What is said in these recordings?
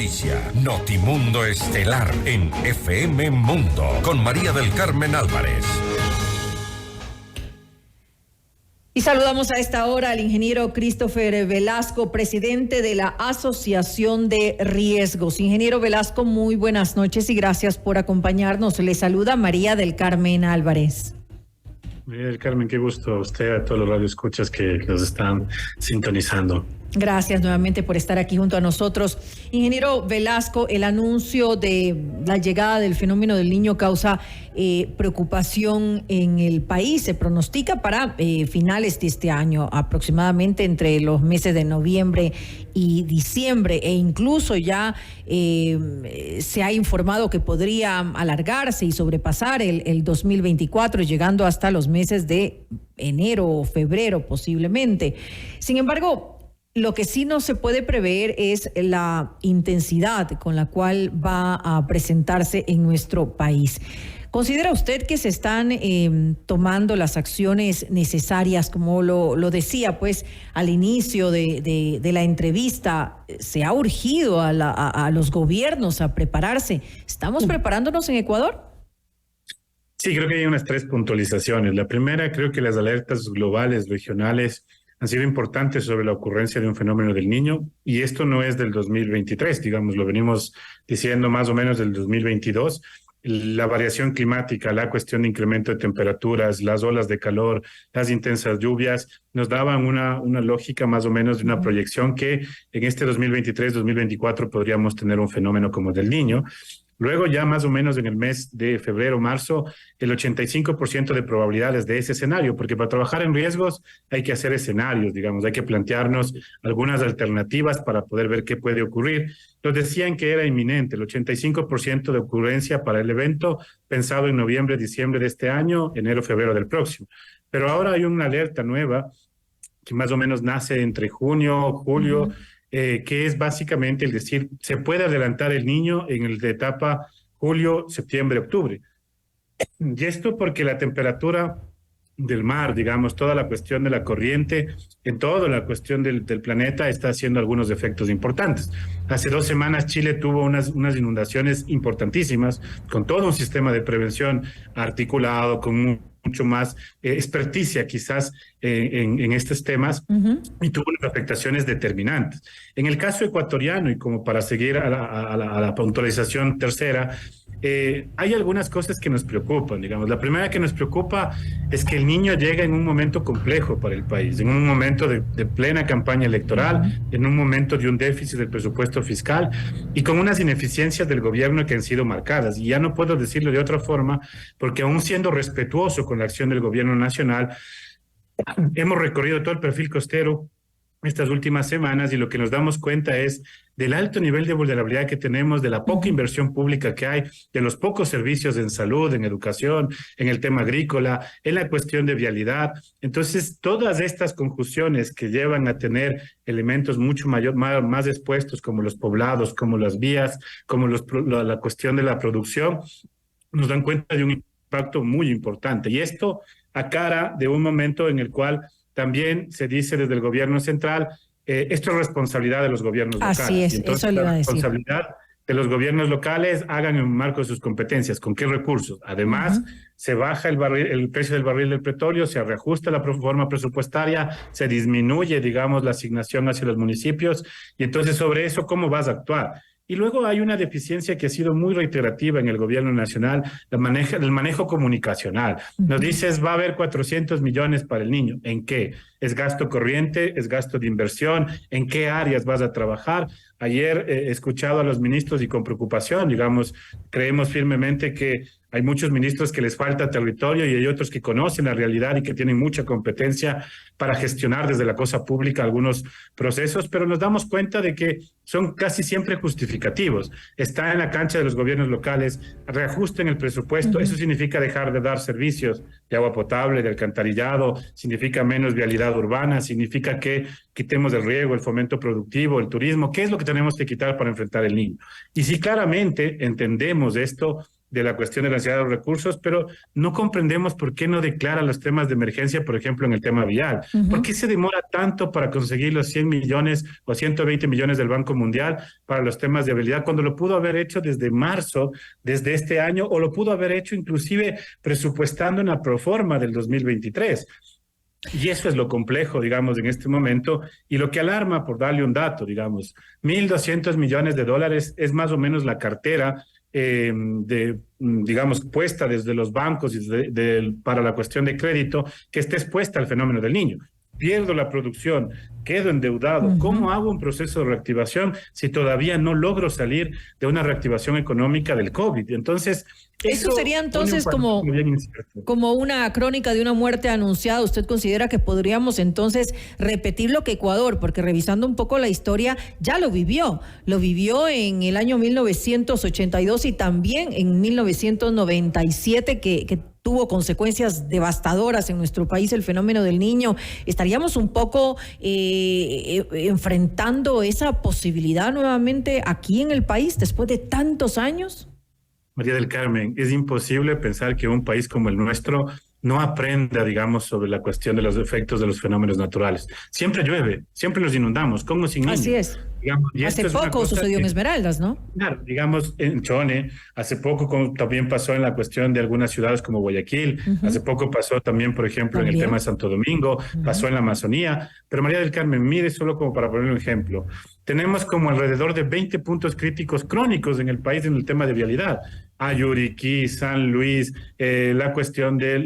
noticia. Notimundo Estelar en FM Mundo con María del Carmen Álvarez. Y saludamos a esta hora al ingeniero Christopher Velasco, presidente de la Asociación de Riesgos. Ingeniero Velasco, muy buenas noches y gracias por acompañarnos. Le saluda María del Carmen Álvarez. María del Carmen, qué gusto a usted, a todos los radioescuchas que nos están sintonizando. Gracias nuevamente por estar aquí junto a nosotros. Ingeniero Velasco, el anuncio de la llegada del fenómeno del Niño causa preocupación en el país. Se pronostica para finales de este año, aproximadamente entre los meses de noviembre y diciembre, e incluso ya se ha informado que podría alargarse y sobrepasar el 2024, llegando hasta los meses de enero o febrero posiblemente. Sin embargo, lo que sí no se puede prever es la intensidad con la cual va a presentarse en nuestro país. ¿Considera usted que se están tomando las acciones necesarias? Como lo decía pues al inicio de la entrevista, se ha urgido a los gobiernos a prepararse. ¿Estamos preparándonos en Ecuador? Sí, creo que hay unas 3 puntualizaciones. La primera, creo que las alertas globales, regionales, han sido importantes sobre la ocurrencia de un fenómeno del Niño, y esto no es del 2023, digamos, lo venimos diciendo más o menos del 2022. La variación climática, la cuestión de incremento de temperaturas, las olas de calor, las intensas lluvias, nos daban una lógica más o menos de una proyección que en este 2023-2024 podríamos tener un fenómeno como del Niño. Luego ya más o menos en el mes de febrero, marzo, el 85% de probabilidades de ese escenario, porque para trabajar en riesgos hay que hacer escenarios, digamos, hay que plantearnos algunas alternativas para poder ver qué puede ocurrir. Nos decían que era inminente, el 85% de ocurrencia para el evento pensado en noviembre, diciembre de este año, enero, febrero del próximo. Pero ahora hay una alerta nueva que más o menos nace entre junio, julio, que es básicamente el decir, se puede adelantar el Niño en el de etapa julio, septiembre, octubre. Y esto porque la temperatura del mar, digamos, toda la cuestión de la corriente, en toda la cuestión del planeta está haciendo algunos efectos importantes. Hace 2 semanas Chile tuvo unas inundaciones importantísimas, con todo un sistema de prevención articulado, con mucho más experticia quizás en estos temas, y tuvo unas afectaciones determinantes. En el caso ecuatoriano, y como para seguir a la puntualización tercera, hay algunas cosas que nos preocupan, digamos. La primera que nos preocupa es que el Niño llega en un momento complejo para el país, en un momento de plena campaña electoral, en un momento de un déficit del presupuesto fiscal y con unas ineficiencias del gobierno que han sido marcadas. Y ya no puedo decirlo de otra forma, porque aún siendo respetuoso con la acción del gobierno nacional, hemos recorrido todo el perfil costero estas últimas semanas y lo que nos damos cuenta es del alto nivel de vulnerabilidad que tenemos, de la poca inversión pública que hay, de los pocos servicios en salud, en educación, en el tema agrícola, en la cuestión de vialidad. Entonces, todas estas conjunciones que llevan a tener elementos mucho más expuestos, como los poblados, como las vías, como la cuestión de la producción, nos dan cuenta de un impacto muy importante. Y esto a cara de un momento en el cual también se dice desde el gobierno central, esto es responsabilidad de los gobiernos locales. Así es, y entonces, eso le iba a la decir. responsabilidad de los gobiernos locales hagan en el marco de sus competencias, con qué recursos. Además, se baja el precio del barril del petróleo, se reajusta la forma presupuestaria, se disminuye, digamos, la asignación hacia los municipios, y entonces sobre eso, ¿cómo vas a actuar? Y luego hay una deficiencia que ha sido muy reiterativa en el gobierno nacional, el manejo comunicacional. Nos dices, va a haber 400 millones para el Niño. ¿En qué? ¿Es gasto corriente? ¿Es gasto de inversión? ¿En qué áreas vas a trabajar? Ayer he escuchado a los ministros y con preocupación, digamos, creemos firmemente que hay muchos ministros que les falta territorio y hay otros que conocen la realidad y que tienen mucha competencia para gestionar desde la cosa pública algunos procesos, pero nos damos cuenta de que son casi siempre justificativos. Está en la cancha de los gobiernos locales, reajusten el presupuesto, eso significa dejar de dar servicios de agua potable, de alcantarillado, significa menos vialidad urbana, significa que quitemos el riego, el fomento productivo, el turismo. ¿Qué es lo que tenemos que quitar para enfrentar el Niño? Y si claramente entendemos esto, de la cuestión de la necesidad de los recursos, pero no comprendemos por qué no declara los temas de emergencia, por ejemplo, en el tema vial. ¿Por qué se demora tanto para conseguir los 100 millones o 120 millones del Banco Mundial para los temas de vialidad, cuando lo pudo haber hecho desde marzo, desde este año, o lo pudo haber hecho inclusive presupuestando en la proforma del 2023? Y eso es lo complejo, digamos, en este momento, y lo que alarma, por darle un dato, digamos, 1.200 millones de dólares es más o menos la cartera digamos, puesta desde los bancos y para la cuestión de crédito que esté expuesta al fenómeno del niño. Pierdo la producción, quedo endeudado. ¿Cómo hago un proceso de reactivación si todavía no logro salir de una reactivación económica del COVID? Entonces, eso sería entonces como una crónica de una muerte anunciada. ¿Usted considera que podríamos entonces repetir lo que Ecuador, porque revisando un poco la historia, ya lo vivió en el año 1982 y también en 1997 que tuvo consecuencias devastadoras en nuestro país el fenómeno del niño? ¿Estaríamos un poco enfrentando esa posibilidad nuevamente aquí en el país después de tantos años? María del Carmen, es imposible pensar que un país como el nuestro no aprenda, digamos, sobre la cuestión de los efectos de los fenómenos naturales. Siempre llueve, siempre nos inundamos, con o sin niños. Así es. Digamos, y hace poco sucedió en Esmeraldas, ¿no? Claro, digamos, en Chone, hace poco como también pasó en la cuestión de algunas ciudades como Guayaquil, hace poco pasó también, por ejemplo, en el tema de Santo Domingo, pasó en la Amazonía, pero María del Carmen, mire, solo como para poner un ejemplo, tenemos como alrededor de 20 puntos críticos crónicos en el país en el tema de vialidad. Ayuriquí, San Luis, la cuestión de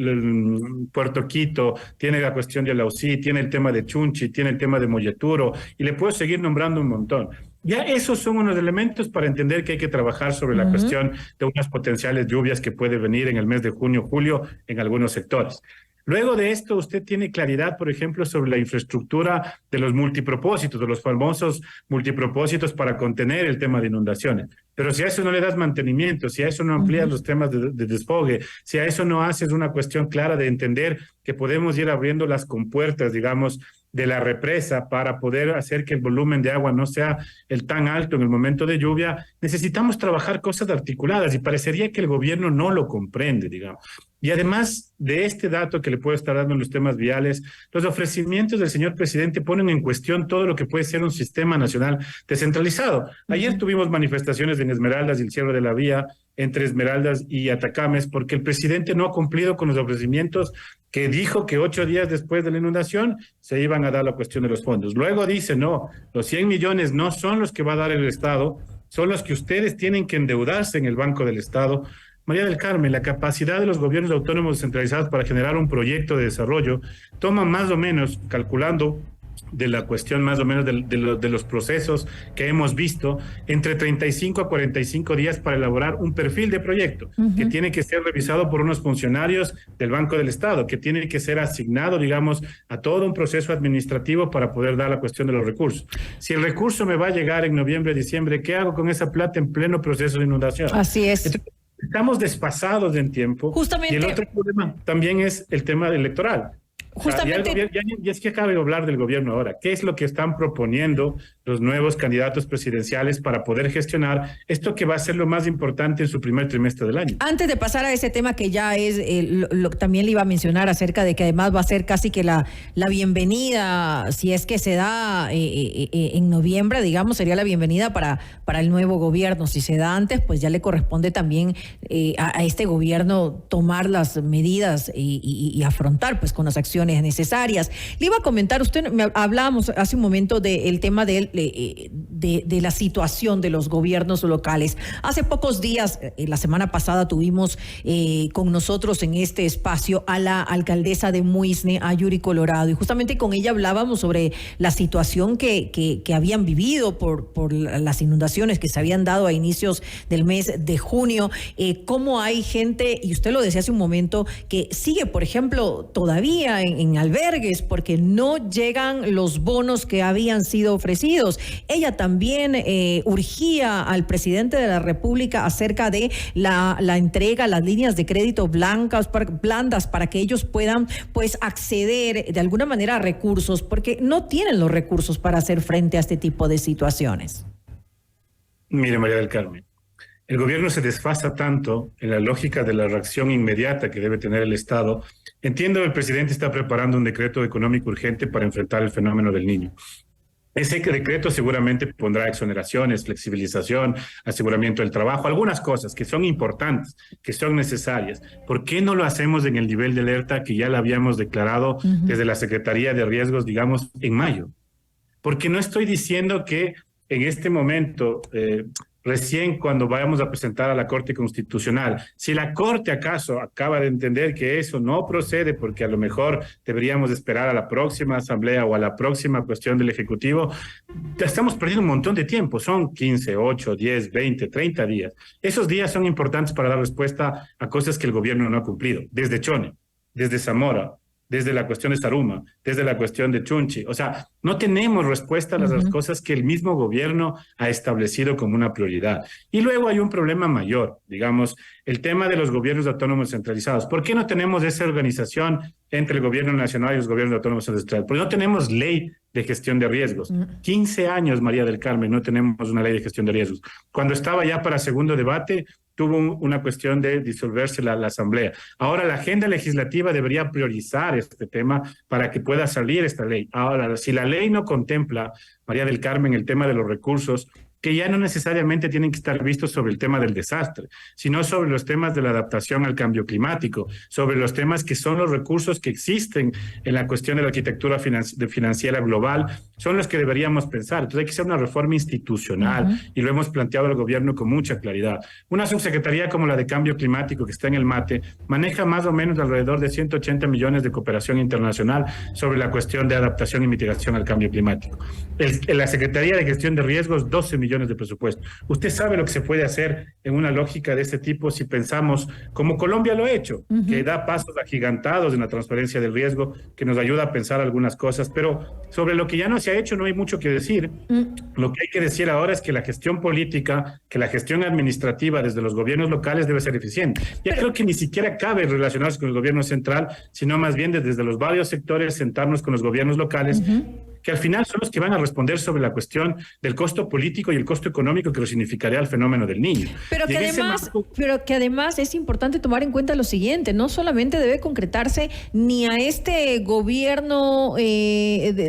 Puerto Quito, tiene la cuestión de Lausí, tiene el tema de Chunchi, tiene el tema de Molleturo, y le puedo seguir nombrando un montón. Ya esos son unos elementos para entender que hay que trabajar sobre la cuestión de unas potenciales lluvias que puede venir en el mes de junio, julio en algunos sectores. Luego de esto, usted tiene claridad, por ejemplo, sobre la infraestructura de los multipropósitos, de los famosos multipropósitos para contener el tema de inundaciones. Pero si a eso no le das mantenimiento, si a eso no amplías los temas de desfogue, si a eso no haces una cuestión clara de entender que podemos ir abriendo las compuertas, digamos, de la represa para poder hacer que el volumen de agua no sea el tan alto en el momento de lluvia, necesitamos trabajar cosas articuladas y parecería que el gobierno no lo comprende, digamos. Y además de este dato que le puedo estar dando en los temas viales, los ofrecimientos del señor presidente ponen en cuestión todo lo que puede ser un sistema nacional descentralizado. Ayer tuvimos manifestaciones en Esmeraldas y el cierre de la vía entre Esmeraldas y Atacames porque el presidente no ha cumplido con los ofrecimientos que dijo que 8 días después de la inundación se iban a dar la cuestión de los fondos. Luego dice, no, los 100 millones no son los que va a dar el Estado, son los que ustedes tienen que endeudarse en el Banco del Estado. María del Carmen, la capacidad de los gobiernos autónomos descentralizados para generar un proyecto de desarrollo toma más o menos, calculando de la cuestión más o menos de los procesos que hemos visto, entre 35 a 45 días para elaborar un perfil de proyecto que tiene que ser revisado por unos funcionarios del Banco del Estado, que tiene que ser asignado, digamos, a todo un proceso administrativo para poder dar la cuestión de los recursos. Si el recurso me va a llegar en noviembre, diciembre, ¿qué hago con esa plata en pleno proceso de inundación? Así es. Entonces, estamos desfasados en tiempo. Justamente. Y el otro problema también es el tema electoral. Justamente. Y es que acabe de hablar del gobierno ahora. ¿Qué es lo que están proponiendo los nuevos candidatos presidenciales para poder gestionar esto que va a ser lo más importante en su primer trimestre del año? Antes de pasar a ese tema que ya es, también le iba a mencionar acerca de que además va a ser casi que la bienvenida, si es que se da en noviembre, digamos, sería la bienvenida para el nuevo gobierno. Si se da antes, pues ya le corresponde también a este gobierno tomar las medidas y afrontar pues con las acciones necesarias. Le iba a comentar, hablábamos hace un momento del tema de la situación de los gobiernos locales. Hace pocos días, la semana pasada, tuvimos con nosotros en este espacio a la alcaldesa de Muisne, Yuri Colorado, y justamente con ella hablábamos sobre la situación que habían vivido por las inundaciones que se habían dado a inicios del mes de junio, cómo hay gente, y usted lo decía hace un momento, que sigue, por ejemplo, todavía en albergues porque no llegan los bonos que habían sido ofrecidos. Ella también urgía al presidente de la República acerca de la entrega, las líneas de crédito blandas para que ellos puedan pues acceder de alguna manera a recursos, porque no tienen los recursos para hacer frente a este tipo de situaciones. Mire, María del Carmen, el gobierno se desfasa tanto en la lógica de la reacción inmediata que debe tener el Estado. Entiendo que el presidente está preparando un decreto económico urgente para enfrentar el fenómeno del niño. Ese decreto seguramente pondrá exoneraciones, flexibilización, aseguramiento del trabajo, algunas cosas que son importantes, que son necesarias. ¿Por qué no lo hacemos en el nivel de alerta que ya lo habíamos declarado desde la Secretaría de Riesgos, digamos, en mayo? Porque no estoy diciendo que en este momento, recién cuando vayamos a presentar a la Corte Constitucional, si la Corte acaso acaba de entender que eso no procede porque a lo mejor deberíamos esperar a la próxima asamblea o a la próxima cuestión del Ejecutivo, estamos perdiendo un montón de tiempo. Son 15, 8, 10, 20, 30 días. Esos días son importantes para dar respuesta a cosas que el gobierno no ha cumplido, desde Chone, desde Zamora, desde la cuestión de Saruma, desde la cuestión de Chunchi. O sea, no tenemos respuesta a las cosas que el mismo gobierno ha establecido como una prioridad. Y luego hay un problema mayor, digamos, el tema de los gobiernos autónomos centralizados. ¿Por qué no tenemos esa organización entre el gobierno nacional y los gobiernos autónomos centralizados? Porque no tenemos ley de gestión de riesgos. 15 años, María del Carmen, no tenemos una ley de gestión de riesgos. Cuando estaba ya para segundo debate, tuvo una cuestión de disolverse la asamblea. Ahora la agenda legislativa debería priorizar este tema para que pueda salir esta ley. Ahora, si la ley no contempla, María del Carmen, el tema de los recursos, que ya no necesariamente tienen que estar vistos sobre el tema del desastre, sino sobre los temas de la adaptación al cambio climático, sobre los temas que son los recursos que existen en la cuestión de la arquitectura financiera global, son los que deberíamos pensar. Entonces hay que hacer una reforma institucional y lo hemos planteado al gobierno con mucha claridad. Una subsecretaría como la de cambio climático que está en el MATE maneja más o menos alrededor de 180 millones de cooperación internacional sobre la cuestión de adaptación y mitigación al cambio climático. La Secretaría de Gestión de Riesgos, 12 millones de presupuesto. Usted sabe lo que se puede hacer en una lógica de este tipo si pensamos como Colombia lo ha hecho, que da pasos agigantados en la transparencia del riesgo, que nos ayuda a pensar algunas cosas, pero sobre lo que ya no se ha hecho no hay mucho que decir. Lo que hay que decir ahora es que la gestión política, que la gestión administrativa desde los gobiernos locales debe ser eficiente. Ya creo que ni siquiera cabe relacionarse con el gobierno central, sino más bien desde los varios sectores sentarnos con los gobiernos locales, que al final son los que van a responder sobre la cuestión del costo político y el costo económico que lo significaría el fenómeno del niño. Pero que además es importante tomar en cuenta lo siguiente, no solamente debe concretarse ni a este gobierno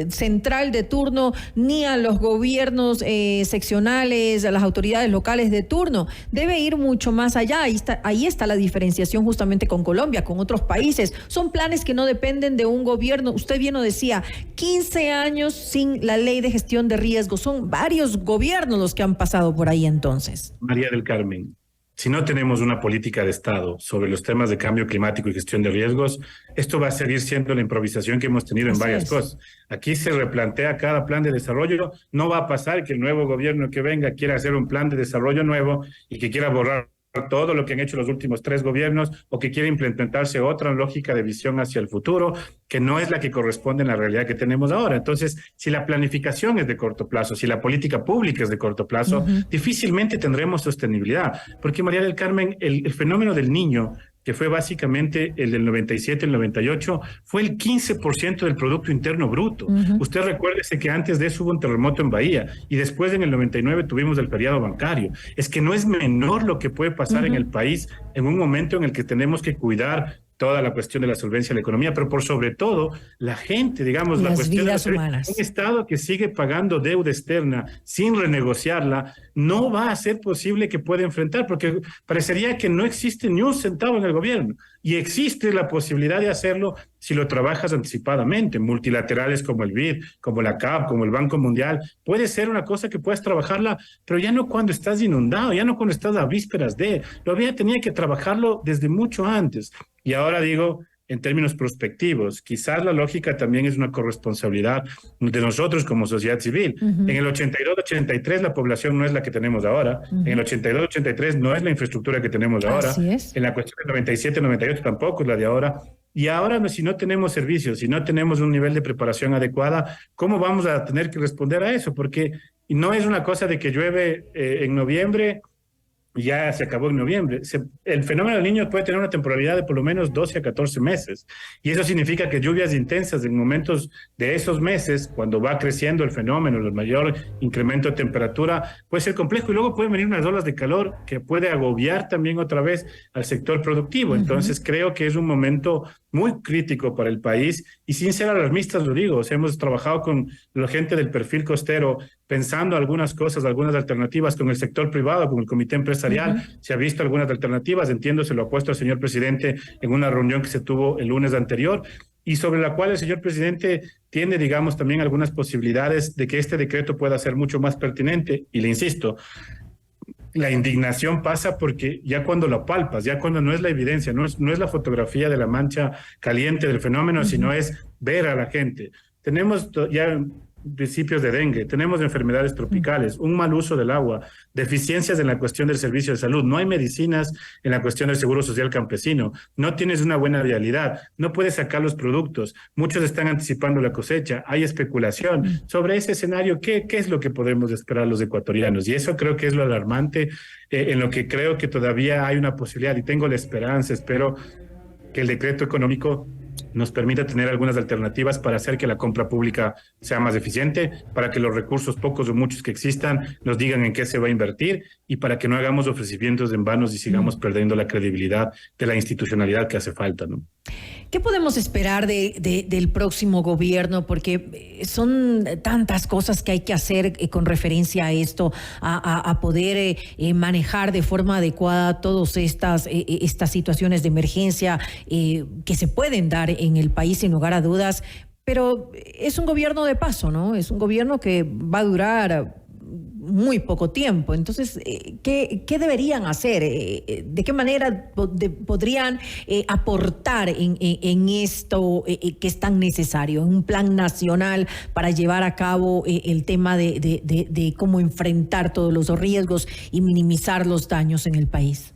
central de turno, ni a los gobiernos seccionales, a las autoridades locales de turno, debe ir mucho más allá. Ahí está la diferenciación justamente con Colombia, con otros países. Son planes que no dependen de un gobierno. Usted bien lo decía, 15 años sin la ley de gestión de riesgos. Son varios gobiernos los que han pasado por ahí entonces. María del Carmen, si no tenemos una política de Estado sobre los temas de cambio climático y gestión de riesgos, esto va a seguir siendo la improvisación que hemos tenido en varias cosas. Aquí se replantea cada plan de desarrollo. No va a pasar que el nuevo gobierno que venga quiera hacer un plan de desarrollo nuevo y que quiera borrar todo lo que han hecho los últimos 3 gobiernos o que quiere implementarse otra lógica de visión hacia el futuro que no es la que corresponde en la realidad que tenemos ahora. Entonces, si la planificación es de corto plazo, si la política pública es de corto plazo, difícilmente tendremos sostenibilidad. Porque, María del Carmen, el fenómeno del niño, que fue básicamente el del 97, el 98, fue el 15% del Producto Interno Bruto. Usted recuérdese que antes de eso hubo un terremoto en Bahía y después en el 99 tuvimos el feriado bancario. Es que no es menor lo que puede pasar en el país en un momento en el que tenemos que cuidar toda la cuestión de la solvencia de la economía, pero por sobre todo la gente, digamos, la cuestión de un Estado que sigue pagando deuda externa sin renegociarla, no va a ser posible que pueda enfrentar, porque parecería que no existe ni un centavo en el gobierno, y existe la posibilidad de hacerlo si lo trabajas anticipadamente, multilaterales como el BID, como la CAP, como el Banco Mundial, puede ser una cosa que puedas trabajarla, pero ya no cuando estás inundado, ya no cuando estás a vísperas tenía que trabajarlo desde mucho antes. Y ahora digo, en términos prospectivos, quizás la lógica también es una corresponsabilidad de nosotros como sociedad civil. En el 82-83 la población no es la que tenemos ahora. En el 82-83 no es la infraestructura que tenemos ahora. Así es. En la cuestión del 97-98 tampoco es la de ahora. Y ahora, si no tenemos servicios, si no tenemos un nivel de preparación adecuada, ¿cómo vamos a tener que responder a eso? Porque no es una cosa de que llueve en noviembre ya se acabó en noviembre. El fenómeno del Niño puede tener una temporalidad de por lo menos 12 a 14 meses. Y eso significa que lluvias intensas en momentos de esos meses, cuando va creciendo el fenómeno, el mayor incremento de temperatura, puede ser complejo. Y luego pueden venir unas olas de calor que puede agobiar también otra vez al sector productivo. Entonces creo que es un momento muy crítico para el país y sin ser alarmistas lo digo. O sea, hemos trabajado con la gente del perfil costero pensando algunas cosas, algunas alternativas con el sector privado, con el comité empresarial. Se ha visto algunas alternativas, entiendo, se lo ha puesto al señor presidente en una reunión que se tuvo el lunes anterior y sobre la cual el señor presidente tiene, digamos, también algunas posibilidades de que este decreto pueda ser mucho más pertinente. Y le insisto, la indignación pasa porque ya cuando lo palpas, ya cuando no es la evidencia, no es la fotografía de la mancha caliente del fenómeno, sino es ver a la gente. Tenemos ya principios de dengue, tenemos enfermedades tropicales, un mal uso del agua, deficiencias en la cuestión del servicio de salud, no hay medicinas en la cuestión del seguro social campesino, no tienes una buena vialidad, no puedes sacar los productos, muchos están anticipando la cosecha, hay especulación. Sobre ese escenario, ¿qué es lo que podemos esperar los ecuatorianos? Y eso creo que es lo alarmante, en lo que creo que todavía hay una posibilidad y tengo la esperanza, espero que el decreto económico nos permita tener algunas alternativas para hacer que la compra pública sea más eficiente, para que los recursos pocos o muchos que existan nos digan en qué se va a invertir y para que no hagamos ofrecimientos en vanos y sigamos perdiendo la credibilidad de la institucionalidad que hace falta, ¿no? ¿Qué podemos esperar del próximo gobierno? Porque son tantas cosas que hay que hacer con referencia a esto, a poder manejar de forma adecuada todas estas situaciones de emergencia que se pueden dar en el país sin lugar a dudas. Pero es un gobierno de paso, ¿no? Es un gobierno que va a durar muy poco tiempo. Entonces, ¿qué deberían hacer? ¿De qué manera podrían aportar en esto que es tan necesario? Un plan nacional para llevar a cabo el tema de cómo enfrentar todos los riesgos y minimizar los daños en el país.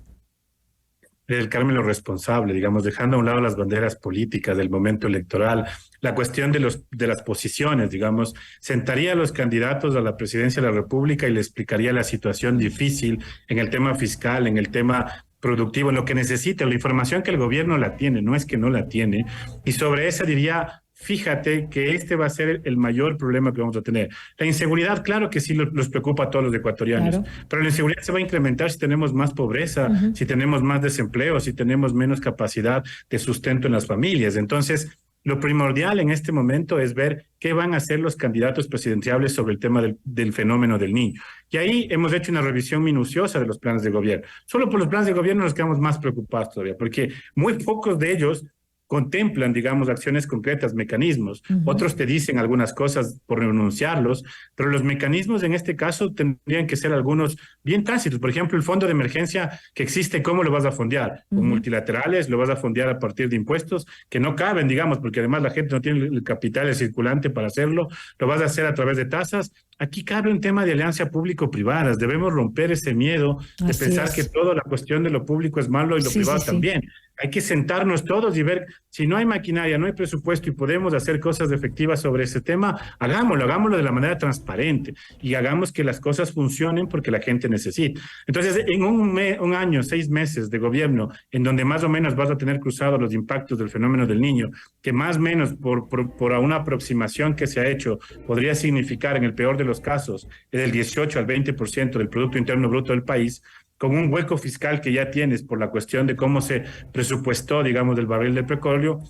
El Carmen, lo responsable, digamos, dejando a un lado las banderas políticas del momento electoral, la cuestión de las posiciones, digamos, sentaría a los candidatos a la presidencia de la República y le explicaría la situación difícil en el tema fiscal, en el tema productivo, en lo que necesita, la información que el gobierno la tiene, no es que no la tiene, y sobre esa diría: fíjate que este va a ser el mayor problema que vamos a tener. La inseguridad, claro que sí los preocupa a todos los ecuatorianos, pero la inseguridad se va a incrementar si tenemos más pobreza, si tenemos más desempleo, si tenemos menos capacidad de sustento en las familias. Entonces, lo primordial en este momento es ver qué van a hacer los candidatos presidenciables sobre el tema del fenómeno del niño. Y ahí hemos hecho una revisión minuciosa de los planes de gobierno. Solo por los planes de gobierno nos quedamos más preocupados todavía, porque muy pocos de ellos contemplan, digamos, acciones concretas, mecanismos. Otros te dicen algunas cosas por renunciarlos, pero los mecanismos en este caso tendrían que ser algunos bien tácitos. Por ejemplo, el fondo de emergencia que existe, ¿cómo lo vas a fondear? ¿Con multilaterales? ¿Lo vas a fondear a partir de impuestos que no caben, digamos, porque además la gente no tiene el capital circulante para hacerlo? ¿Lo vas a hacer a través de tasas? Aquí cabe un tema de alianza público-privadas. Debemos romper ese miedo de pensar que toda la cuestión de lo público es malo y lo privado también. Hay que sentarnos todos y ver si no hay maquinaria, no hay presupuesto y podemos hacer cosas efectivas sobre ese tema, hagámoslo de la manera transparente y hagamos que las cosas funcionen porque la gente necesita. Entonces, en un año, 6 meses de gobierno, en donde más o menos vas a tener cruzados los impactos del fenómeno del niño, que más o menos por una aproximación que se ha hecho, podría significar en el peor de los casos, del 18 al 20% del Producto Interno Bruto del país, con un hueco fiscal que ya tienes por la cuestión de cómo se presupuestó, digamos, del barril de petróleo,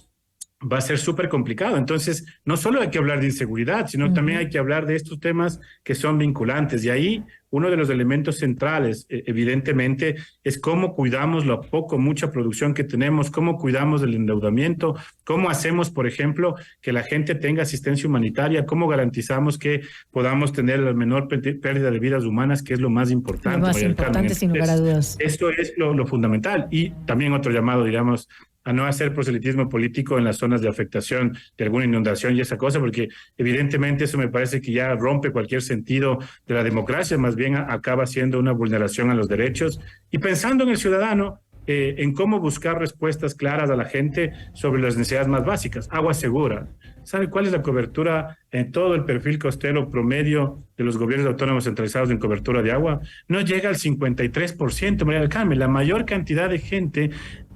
va a ser súper complicado. Entonces, no solo hay que hablar de inseguridad, sino también hay que hablar de estos temas que son vinculantes. Y ahí uno de los elementos centrales, evidentemente, es cómo cuidamos la mucha producción que tenemos, cómo cuidamos del endeudamiento, cómo hacemos, por ejemplo, que la gente tenga asistencia humanitaria, cómo garantizamos que podamos tener la menor pérdida de vidas humanas, que es lo más importante. Lo más importante, sin lugar a dudas. Esto es lo fundamental. Y también otro llamado, digamos, a no hacer proselitismo político en las zonas de afectación de alguna inundación y esa cosa, porque evidentemente eso me parece que ya rompe cualquier sentido de la democracia, más bien acaba siendo una vulneración a los derechos. Y pensando en el ciudadano, en cómo buscar respuestas claras a la gente sobre las necesidades más básicas. Agua segura. ¿Sabe cuál es la cobertura en todo el perfil costero promedio de los gobiernos autónomos centralizados en cobertura de agua? No llega al 53%, María del Carmen. La mayor cantidad de gente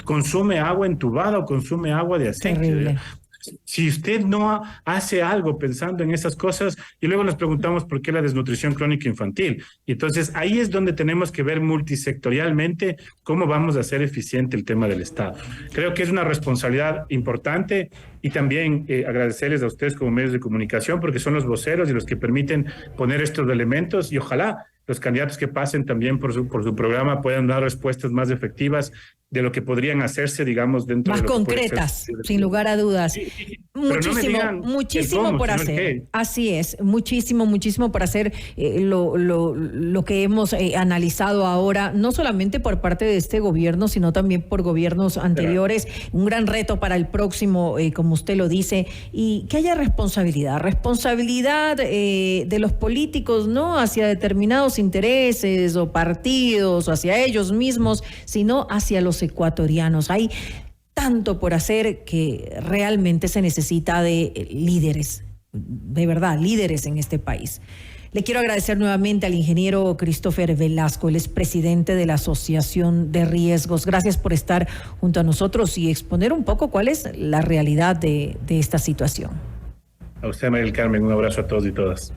consume agua entubada o consume agua de aceite. Terrible. Si usted no hace algo pensando en esas cosas, y luego nos preguntamos por qué la desnutrición crónica infantil. Y entonces ahí es donde tenemos que ver multisectorialmente cómo vamos a hacer eficiente el tema del Estado. Creo que es una responsabilidad importante y también agradecerles a ustedes como medios de comunicación porque son los voceros y los que permiten poner estos elementos y ojalá los candidatos que pasen también por su programa puedan dar respuestas más efectivas de lo que podrían hacerse, digamos, dentro más de lo concretas, sin lugar a dudas. Sí, Muchísimo, no muchísimo cómo, por hacer. Así es, muchísimo por hacer lo que hemos analizado ahora, no solamente por parte de este gobierno, sino también por gobiernos anteriores. Un gran reto para el próximo, como usted lo dice, y que haya responsabilidad de los políticos, no hacia determinados intereses o partidos o hacia ellos mismos, sino hacia los ecuatorianos. Hay tanto por hacer que realmente se necesita de líderes, de verdad, líderes en este país. Le quiero agradecer nuevamente al ingeniero Christopher Velasco, él es presidente de la Asociación de Riesgos. Gracias por estar junto a nosotros y exponer un poco cuál es la realidad de esta situación. A usted, María del Carmen, un abrazo a todos y todas.